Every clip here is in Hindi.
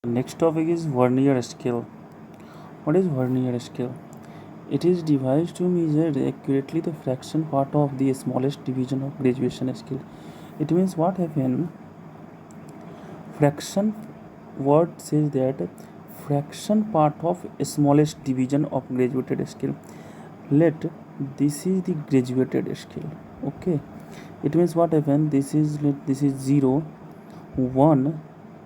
Next topic is vernier scale. What is vernier scale? It is devised to measure accurately the fraction part of the smallest division of graduation scale. It means what happen? Fraction word says that fraction part of smallest division of graduated scale. Let this is the graduated scale. Okay. It means what happen? This is 0, 1,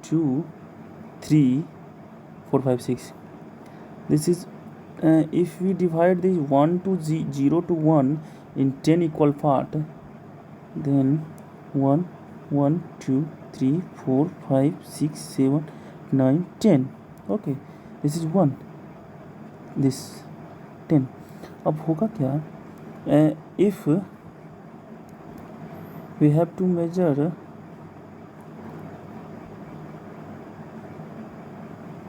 2, 3, 4, 5, 6. This is if we divide this 0 to 1 in 10 equal part, then 1, 1, 2, 3, 4, 5, 6, 7, 9, 10. Okay, this is 1, this 10. अब होगा क्या? If we have to measure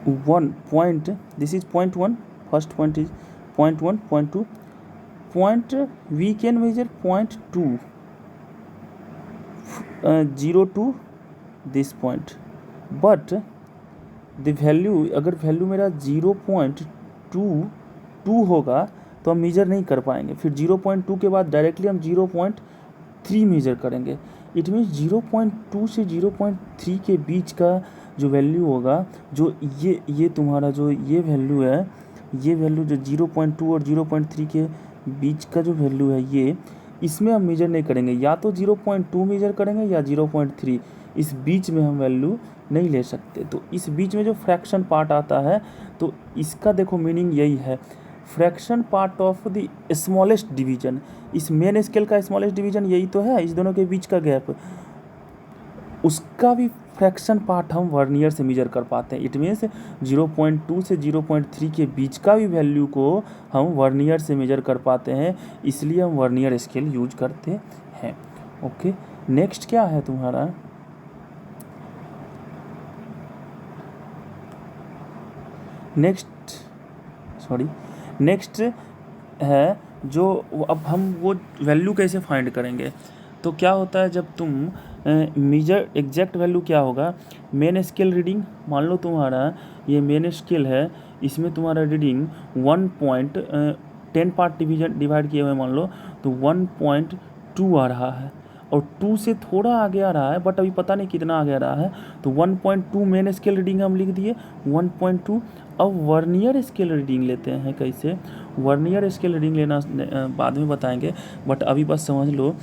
1 point, this is point 1, first point is point 1, point 2, point we can measure point 2, 0 to this point, but the value, अगर वैल्यू मेरा 0.22 होगा तो हम मेजर नहीं कर पाएंगे. फिर 0.2 के बाद डायरेक्टली हम 0.3 मेजर करेंगे. इट मीन्स 0.2 से 0.3 के बीच का जो वैल्यू होगा, जो ये तुम्हारा जो ये वैल्यू है, ये वैल्यू जो 0.2 और 0.3 के बीच का जो वैल्यू है, ये इसमें हम मेजर नहीं करेंगे. या तो 0.2 मेजर करेंगे या 0.3. इस बीच में हम वैल्यू नहीं ले सकते. तो इस बीच में जो फ्रैक्शन पार्ट आता है, तो इसका देखो मीनिंग यही है, fraction part of the smallest division. इस मेन स्केल का स्मॉलेस्ट डिवीजन यही तो है, इस दोनों के बीच का गैप, उसका भी फ्रैक्शन पार्ट हम वर्नियर से मेजर कर पाते हैं. इट मीन्स 0.2 से 0.3 के बीच का भी वैल्यू को हम वर्नियर से मेजर कर पाते हैं, इसलिए हम वर्नियर स्केल यूज करते हैं. ओके, नेक्स्ट क्या है तुम्हारा? नेक्स्ट है जो अब हम वो वैल्यू कैसे फाइंड करेंगे. तो क्या होता है, जब तुम मेजर एग्जैक्ट वैल्यू क्या होगा, मेन स्केल रीडिंग, मान लो तुम्हारा ये मेन स्केल है, इसमें तुम्हारा रीडिंग 1.10 पार्ट डिवाइड किए हुए मान लो, तो 1.2 आ रहा है, और 2 से थोड़ा आगे आ रहा है, बट अभी पता नहीं कितना आगे आ रहा है. तो 1.2 मेन स्केल रीडिंग हम लिख दिए, 1.2. अब वर्नियर स्केल रीडिंग लेते हैं. कैसे वर्नियर स्केल रीडिंग लेना बाद में बताएंगे, बट अभी बस समझ लो,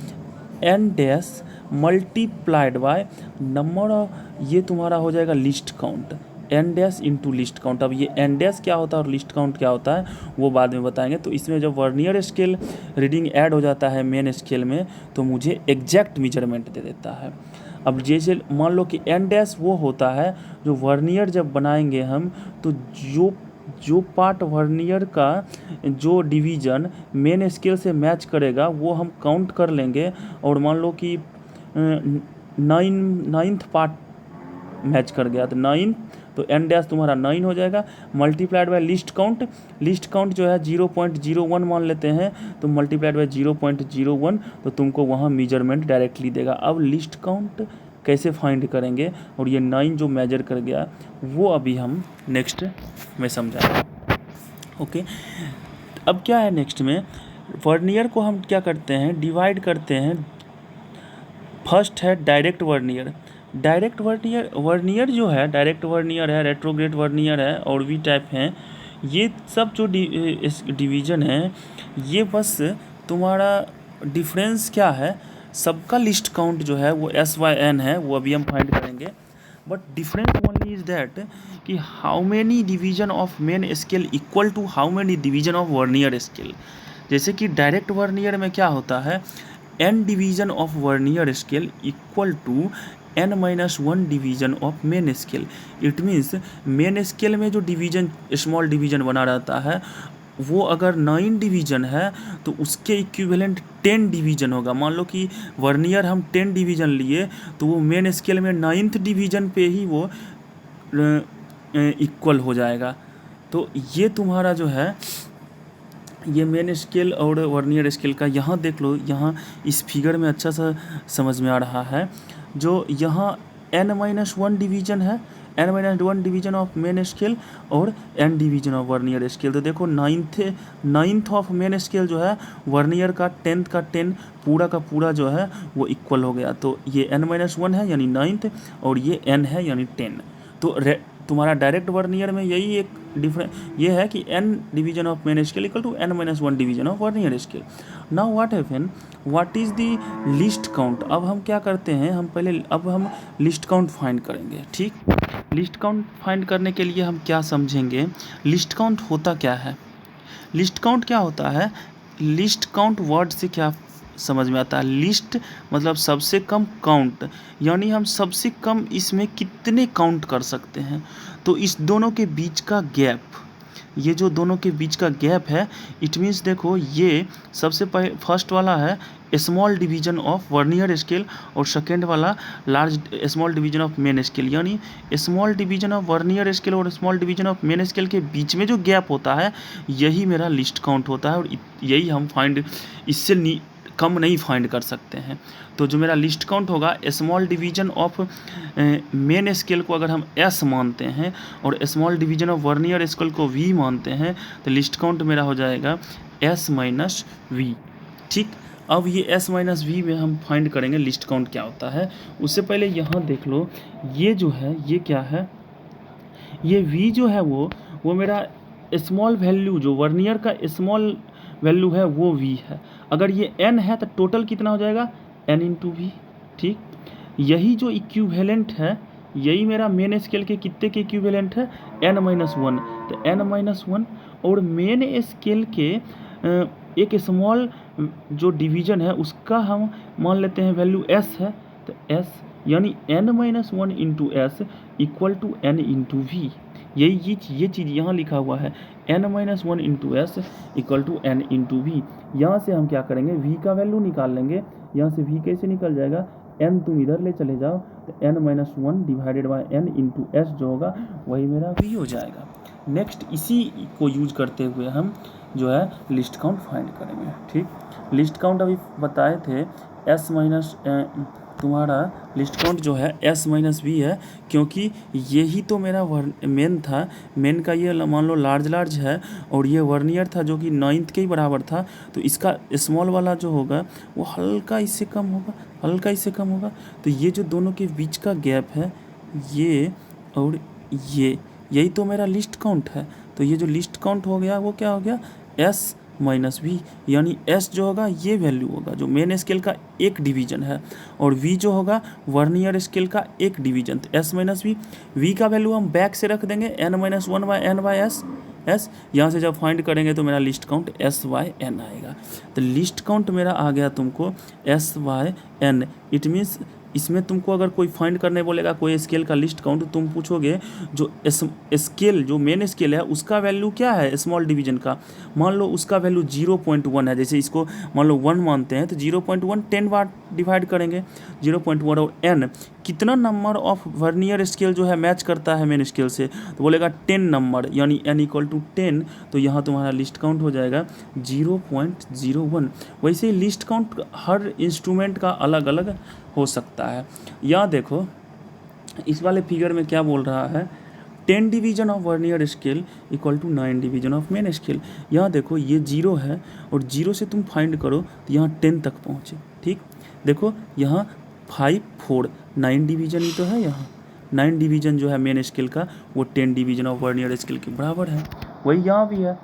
n dash multiplied by number of, ये तुम्हारा हो जाएगा list count, n dash into least count. अब ये n डैश क्या होता है और लिस्ट काउंट क्या होता है वो बाद में बताएंगे. तो इसमें जब वर्नियर स्केल रीडिंग ऐड हो जाता है मेन स्केल में, तो मुझे एग्जैक्ट मेजरमेंट दे देता है. अब जैसे मान लो कि n डैश वो होता है जो वर्नियर जब बनाएंगे हम, तो जो पार्ट वर्नियर का जो डिवीज़न मेन स्केल से मैच करेगा वो हम काउंट कर लेंगे. और मान लो कि 9th पार्ट मैच कर गया, तो 9, तो n डैश तुम्हारा 9 हो जाएगा, multiplied by list count. List count जो है 0.01 मान लेते हैं, तो मल्टीप्लाइड बाय 0.01, तो तुमको वहाँ मेजरमेंट डायरेक्टली देगा. अब लिस्ट काउंट कैसे फाइंड करेंगे, और ये 9 जो मेजर कर गया वो अभी हम नेक्स्ट में समझाएंगे. ओके, अब क्या है नेक्स्ट में, वर्नियर को हम क्या करते हैं, डिवाइड करते हैं. फर्स्ट है डायरेक्ट वर्नियर. डायरेक्ट वर्नियर जो है, डायरेक्ट वर्नियर है, रेट्रोग्रेड वर्नियर है, और भी टाइप हैं. ये सब जो डिवीज़न है, ये बस तुम्हारा डिफरेंस क्या है, सबका लिस्ट काउंट जो है वो SYN है, वो अभी हम फाइंड करेंगे. But difference only is that कि how many division of main scale equal to how many division of vernier scale. जैसे कि डायरेक्ट वर्नियर में क्या होता है, n division of vernier scale equal to n-1 division of main scale. It means main scale में जो डिवीजन स्मॉल डिवीजन बना रहता है, वो अगर 9 डिवीजन है तो उसके इक्विवेलेंट 10 डिवीजन होगा. मान लो कि वर्नियर हम 10 डिवीजन लिए, तो वो मेन स्केल में 9th डिवीजन पे ही वो इक्वल हो जाएगा. तो ये तुम्हारा जो है, ये मेन स्केल और वर्नियर स्केल का यहाँ देख लो, यहाँ इस फिगर में अच्छा सा समझ में आ रहा है. जो यहाँ n-1 डिवीजन है, n-1 division of main scale और n division of vernier scale. तो देखो नाइन्थ ऑफ मेन स्केल जो है वर्नियर का 10th का 10 पूरा का पूरा जो है वो इक्वल हो गया। तो ये n-1 है यानी 9th और ये n है यानी 10। तो तुम्हारा डायरेक्ट वर्नियर में यही एक डिफरेंस ये है कि n division of main scale equal to n-1 division of vernier scale. Now what happen, what is the least count. अब हम क्या करते हैं, अब हम लिस्ट काउंट फाइंड करेंगे। ठीक, लिस्ट काउंट फाइंड करने के लिए हम क्या समझेंगे, लिस्ट काउंट होता क्या है। लिस्ट काउंट क्या होता है, लिस्ट काउंट वर्ड से क्या समझ में आता है, लिस्ट मतलब सबसे कम काउंट, यानी हम सबसे कम इसमें कितने काउंट कर सकते हैं। तो इस दोनों के बीच का गैप, ये जो दोनों के बीच का गैप है, इट मीन्स देखो ये सबसे फर्स्ट वाला है small division of vernier scale और सेकेंड वाला small division of main scale, यानी small division of vernier scale और small division of main scale के बीच में जो गैप होता है यही मेरा लिस्ट काउंट होता है। और यही हम फाइंड, इससे कम नहीं फाइंड कर सकते हैं। तो जो मेरा लिस्ट काउंट होगा small division of main scale को अगर हम S मानते हैं और small division of vernier scale को V मानते हैं तो लिस्ट काउंट मेरा हो जाएगा S माइनस V। ठीक, अब ये S माइनस V में हम फाइंड करेंगे लिस्ट काउंट क्या होता है। उससे पहले यहाँ देख लो, ये जो है ये क्या है, ये V जो है वो मेरा स्मॉल वैल्यू, जो वर्नियर का स्मॉल वैल्यू है वो V है। अगर ये n है तो टोटल कितना हो जाएगा n इंटू V। ठीक, यही जो इक्विवेलेंट है, यही मेरा मेन स्केल के कितने के इक्विवेलेंट है n-1। तो n-1 और मेन स्केल के एक स्मॉल जो डिवीजन है उसका हम मान लेते हैं वैल्यू S है। तो S यानी n-1 into S equal to n into V। ये चीज़ यहाँ लिखा हुआ है n-1 into S equal to n into V। यहाँ से हम क्या करेंगे, V का वैल्यू निकाल लेंगे। यहाँ से V कैसे निकल जाएगा, n तुम इधर ले चले जाओ तो n-1 divided by n into S जो होगा वही मेरा V हो जाएगा। नेक्स्ट इसी को यूज करते हुए हम जो है लिस्ट काउंट फाइंड करेंगे। ठीक, लिस्ट काउंट अभी बताए थे S माइनस तुम्हारा लिस्ट काउंट जो है S माइनस V है, क्योंकि यही तो मेरा मेन था। मेन का ये मान लो लार्ज है और ये वर्नियर था जो कि 9th के ही बराबर था। तो इसका स्मॉल वाला जो होगा वो हल्का इससे कम होगा, तो ये जो दोनों के बीच का गैप है ये और ये, यही तो मेरा लिस्ट काउंट है। तो ये जो लिस्ट काउंट हो गया वो क्या हो गया S माइनस V, यानी S जो होगा ये वैल्यू होगा जो मेन स्केल का एक डिवीजन है और V जो होगा वर्नियर स्केल का एक डिवीजन। तो S माइनस V का वैल्यू हम बैक से रख देंगे n-1 bye n bye S। यहाँ से जब फाइंड करेंगे तो मेरा लिस्ट काउंट S/n आएगा। तो लिस्ट काउंट मेरा आ गया तुमको S/n। इट मीन्स इसमें तुमको अगर कोई फाइंड करने बोलेगा कोई स्केल का लिस्ट काउंट, तुम पूछोगे जो स्केल जो मेन स्केल है उसका वैल्यू क्या है स्मॉल डिवीजन का, मान लो उसका वैल्यू 0.1 है। जैसे इसको मान लो 1 मानते हैं तो 0.1 10 बार डिवाइड करेंगे 0.1। और n कितना नंबर ऑफ वर्नियर स्केल जो है मैच करता है मेन स्केल से, तो बोलेगा 10 नंबर, यानी n इक्वल टू 10। तो यहाँ तुम्हारा लिस्ट काउंट हो जाएगा 0.01। वैसे ही लिस्ट काउंट हर इंस्ट्रूमेंट का अलग अलग हो सकता है। यहाँ देखो इस वाले फिगर में क्या बोल रहा है, 10 division of vernier scale equal to 9 division of main scale. यहाँ देखो ये 0 है और 0 से तुम फाइंड करो तो यहाँ 10 तक पहुँचे। ठीक, देखो यहाँ 5 4 9 डिवीजन ही तो है। यहाँ 9 डिवीजन जो है मेन स्केल का वो 10 डिवीजन ऑफ वर्नियर स्केल के बराबर है। वही यहाँ भी है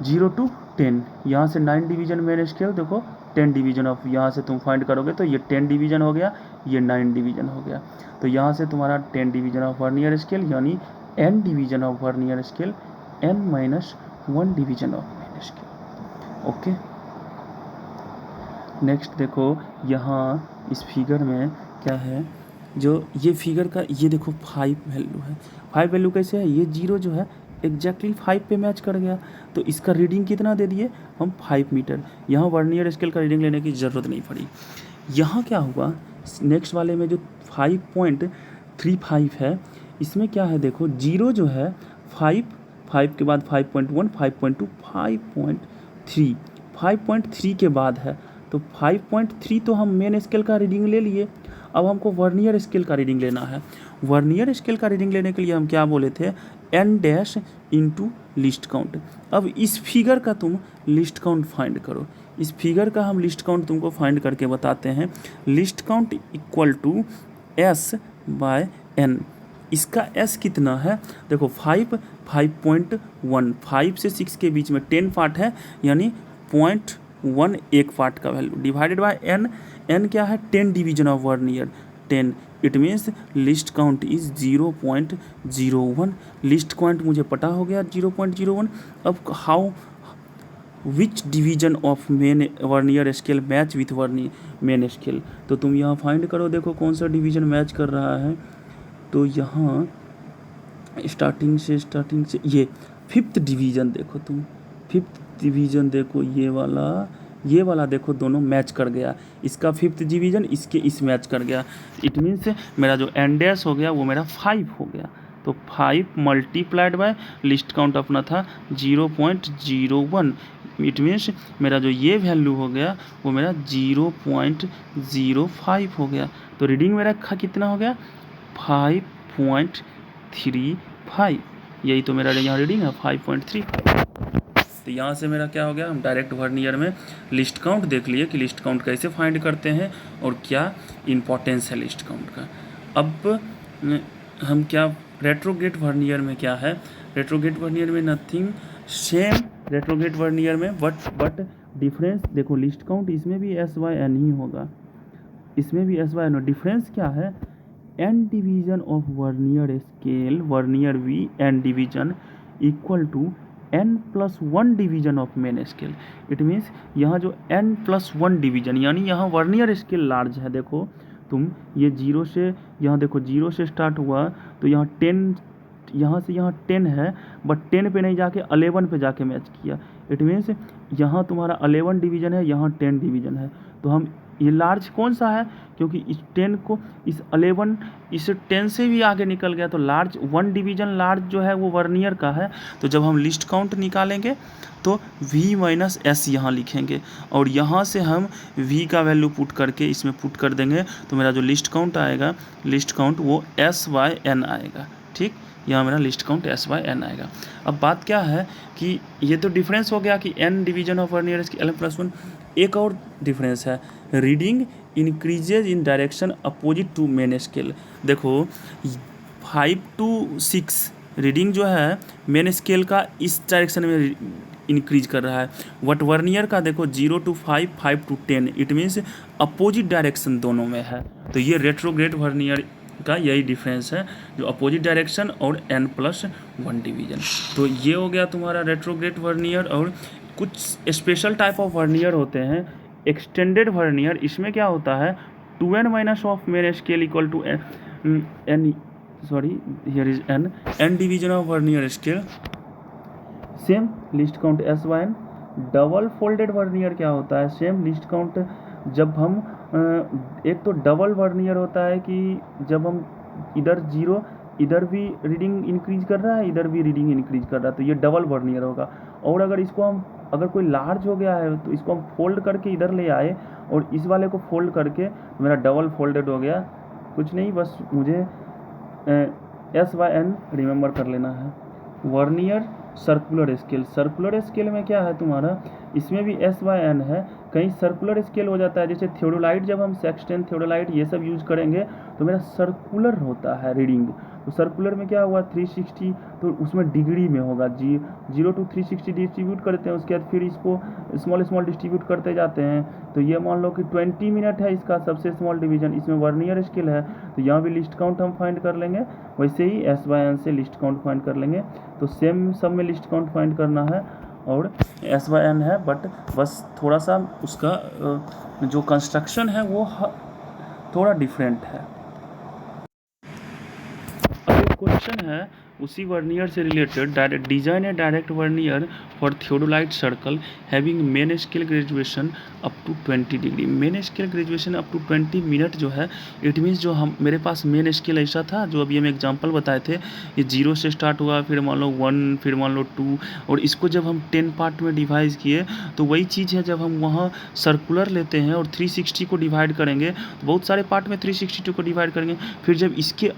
0 to 10, यहाँ से 9 डिवीजन मेन स्केल, देखो 10 डिवीजन ऑफ, यहाँ से तुम फाइंड करोगे तो ये 10 डिवीजन हो गया, ये 9 डिवीजन हो गया। तो यहाँ से तुम्हारा 10 डिवीजन ऑफ वर्नियर स्केल यानी n division of vernier scale, n-1 division of main scale. Okay, next देखो यहाँ इस फिगर में क्या है, जो ये फिगर का ये देखो 5 वैल्यू है। 5 वैल्यू कैसे है, ये 0 जो है एग्जैक्टली 5 पे मैच कर गया। तो इसका रीडिंग कितना दे दिए हम 5 मीटर। यहाँ वर्नियर स्केल का रीडिंग लेने की ज़रूरत नहीं पड़ी। यहाँ क्या हुआ नेक्स्ट वाले में जो 5.35 है, इसमें क्या है देखो 0 जो है 5 के बाद 5.1 5.2 5.3 5.3 के बाद है। तो 5.3 तो हम मेन स्केल का रीडिंग ले लिए, अब हमको वर्नियर स्केल का रीडिंग लेना है। वर्नियर स्केल का रीडिंग लेने के लिए हम क्या बोले थे, n dash into least count. अब इस फिगर का तुम लिस्ट काउंट फाइंड करो, इस फिगर का हम लिस्ट काउंट तुमको फाइंड करके बताते हैं। Least count equal to s by n. इसका एस कितना है, देखो 5.1, 5 से 6 के बीच में 10 पार्ट है, यानी 0.1 एक पार्ट का value, divided by n. N क्या है, 10 division of vernier 10। It means least count is 0.01। Least count मुझे पता हो गया 0.01। अब how which division of main vernier scale match with main scale, तो तुम यहाँ फाइंड करो, देखो कौन सा डिवीजन मैच कर रहा है। तो यहाँ स्टार्टिंग से ये 5th डिवीजन देखो, तुम 5th डिवीजन देखो, ये वाला देखो, दोनों मैच कर गया। इसका 5th डिवीजन इसके इस मैच कर गया। इट मीन्स मेरा जो एन डैश हो गया वो मेरा 5 हो गया। तो 5 मल्टीप्लाइड बाय लिस्ट काउंट अपना था 0.01। इट मीन्स मेरा जो ये वैल्यू हो गया वो मेरा 0.05 हो गया। तो रीडिंग मेरा कितना हो गया, 5.35। यही तो मेरा यहाँ रीडिंग है 5.35। तो यहाँ से मेरा क्या हो गया, हम डायरेक्ट वर्नियर में लिस्ट काउंट देख लिए कि लिस्ट काउंट कैसे फाइंड करते हैं और क्या इम्पोर्टेंस है लिस्ट काउंट का। अब हम क्या रेट्रोग्रेड वर्नियर में क्या है, रेट्रोग्रेड वर्नियर में नथिंग सेम रेट्रोग्रेड वर्नियर में बट डिफरेंस देखो, लिस्ट काउंट इसमें भी एस बाय एन ही होगा, इसमें भी एस बाय एन। डिफरेंस क्या है, n division of vernier scale, vernier v n division equal to n+1 division of main scale. It means यहाँ जो n+1 डिवीजन, यानी यहाँ वर्नियर स्केल लार्ज है। देखो तुम ये 0 से यहाँ देखो 0 से स्टार्ट हुआ तो यहाँ 10, यहाँ से यहाँ 10 है, बट 10 पे नहीं जाके 11 पे जाके मैच किया। इट मीन्स यहाँ तुम्हारा 11 डिवीजन है, यहाँ 10 डिवीजन है। तो हम ये लार्ज कौन सा है, क्योंकि इस 10 को इस 11 इस 10 से भी आगे निकल गया, तो लार्ज 1 डिवीजन लार्ज जो है वो वर्नियर का है। तो जब हम लिस्ट काउंट निकालेंगे तो v माइनस एस यहाँ लिखेंगे और यहाँ से हम v का वैल्यू पुट करके इसमें पुट कर देंगे, तो मेरा जो लिस्ट काउंट आएगा, लिस्ट काउंट वो s बाय n आएगा। ठीक, यहाँ मेरा least count s by n आएगा। अब बात क्या है कि ये तो डिफरेंस हो गया कि n division of vernier scale n+1। एक और डिफरेंस है, reading increases in direction opposite to main scale. देखो 5 to 6 रीडिंग जो है मेन स्केल का इस डायरेक्शन में इंक्रीज कर रहा है, बट वर्नियर का देखो 0 to 5, 5 to 10। It means opposite direction दोनों में है। तो ये रेट्रोग्रेड वर्नियर का यही डिफरेंस है, जो अपोजिट डायरेक्शन और n+1 डिवीजन। तो ये हो गया तुम्हारा रेट्रोग्रेड वर्नियर। और कुछ स्पेशल टाइप ऑफ वर्नियर होते हैं, एक्सटेंडेड वर्नियर। इसमें क्या होता है, 2n minus of main scale equal to n, sorry here is n division of vernier scale, same least count s by n। Double folded vernier क्या होता है, सेम लिस्ट काउंट। जब हम एक तो डबल वर्नियर होता है कि जब हम इधर 0, इधर भी रीडिंग इंक्रीज कर रहा है, इधर भी रीडिंग इंक्रीज कर रहा है, तो ये डबल वर्नियर होगा। और अगर इसको हम, अगर कोई लार्ज हो गया है तो इसको हम फोल्ड करके इधर ले आए और इस वाले को फोल्ड करके, मेरा डबल फोल्डेड हो गया। कुछ नहीं, बस मुझे s बाय n रिमेंबर कर लेना है। Vernier circular scale, circular scale में क्या है तुम्हारा, इसमें भी s बाय n है। कहीं सर्कुलर स्केल हो जाता है, जैसे थियोडोलाइट, जब हम सेक्सटेन थियोडोलाइट ये सब यूज करेंगे तो मेरा सर्कुलर होता है रीडिंग। तो सर्कुलर में क्या हुआ 360, तो उसमें डिग्री में होगा, 0 to 360 डिस्ट्रीब्यूट करते हैं, उसके बाद फिर इसको स्मॉल स्मॉल डिस्ट्रीब्यूट करते जाते हैं। तो ये मान लो कि 20 मिनट है इसका सबसे स्मॉल डिवीजन, इसमें वर्नियर स्केल है, तो यहाँ भी लिस्ट काउंट हम फाइंड कर लेंगे। वैसे ही s बाय n से लिस्ट काउंट फाइंड कर लेंगे। तो सेम सब में लिस्ट काउंट फाइंड करना है और s बाय n है, बट बस थोड़ा सा उसका जो कंस्ट्रक्शन है वो थोड़ा डिफरेंट है। क्वेश्चन है उसी वर्नियर से related, direct design a direct vernier for theodolite circle having main scale graduation up to 20 degree. Main scale graduation up to 20 minute जो है, इट मीन्स जो हम मेरे पास मेन स्केल ऐसा था जो अभी हम एग्जांपल बताए थे, ये 0 से स्टार्ट हुआ, फिर मान लो 1, फिर मान लो 2, और इसको जब हम 10 पार्ट में डिवाइड किए तो वही चीज़ है, जब हम वहाँ सर्कुलर लेते हैं और 360 को डिवाइड करेंगे तो बहुत सारे पार्ट में 362 को डिवाइड करेंगे, फिर जब इसके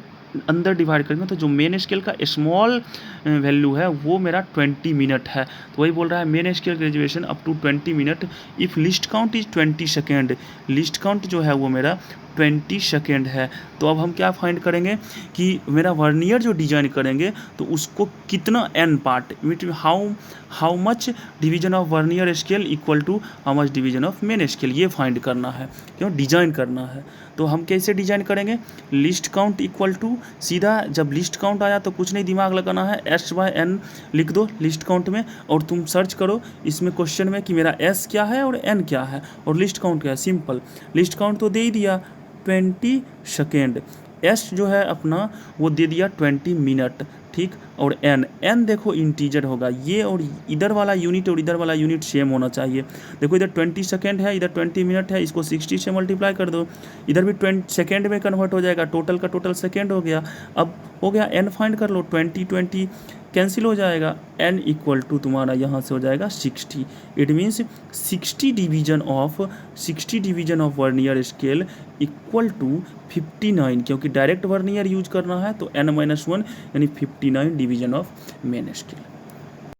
अंदर डिवाइड करेंगे तो जो मेन स्केल का स्मॉल वैल्यू है वो मेरा 20 मिनट है। तो वही बोल रहा है main scale graduation up to 20 minute if least count is 20 second. Least count जो है वो मेरा 20 सेकेंड है। तो अब हम क्या फाइंड करेंगे कि मेरा वर्नियर जो डिजाइन करेंगे तो उसको कितना n part meet how much division of vernier scale equal to how much division of main scale, ये फाइंड करना है, क्यों डिजाइन करना है। तो हम कैसे डिजाइन करेंगे, लिस्ट काउंट इक्वल टू सीधा जब लिस्ट काउंट आया तो कुछ नहीं दिमाग लगाना है, S/N लिख दो लिस्ट काउंट में और तुम सर्च करो इसमें क्वेश्चन में कि मेरा S क्या है और N क्या है और लिस्ट काउंट क्या है। सिंपल, लिस्ट काउंट तो दे ही दिया 20 सेकेंड, S जो है अपना वो दे दिया 20 मिनट, ठीक। और n देखो इंटीजर होगा, ये और इधर वाला यूनिट और इधर वाला यूनिट सेम होना चाहिए। देखो इधर 20 सेकेंड है, इधर 20 मिनट है, इसको 60 से मल्टीप्लाई कर दो, इधर भी 20 सेकेंड में कन्वर्ट हो जाएगा, टोटल का टोटल सेकेंड हो गया। अब हो गया n फाइंड कर लो, 20 कैंसिल हो जाएगा, n इक्वल टू तुम्हारा यहाँ से हो जाएगा 60। It means 60 division of vernier scale equal to 59, क्योंकि डायरेक्ट वर्नियर यूज करना है तो n-1 यानी 59 डिवीजन ऑफ मेन स्केल।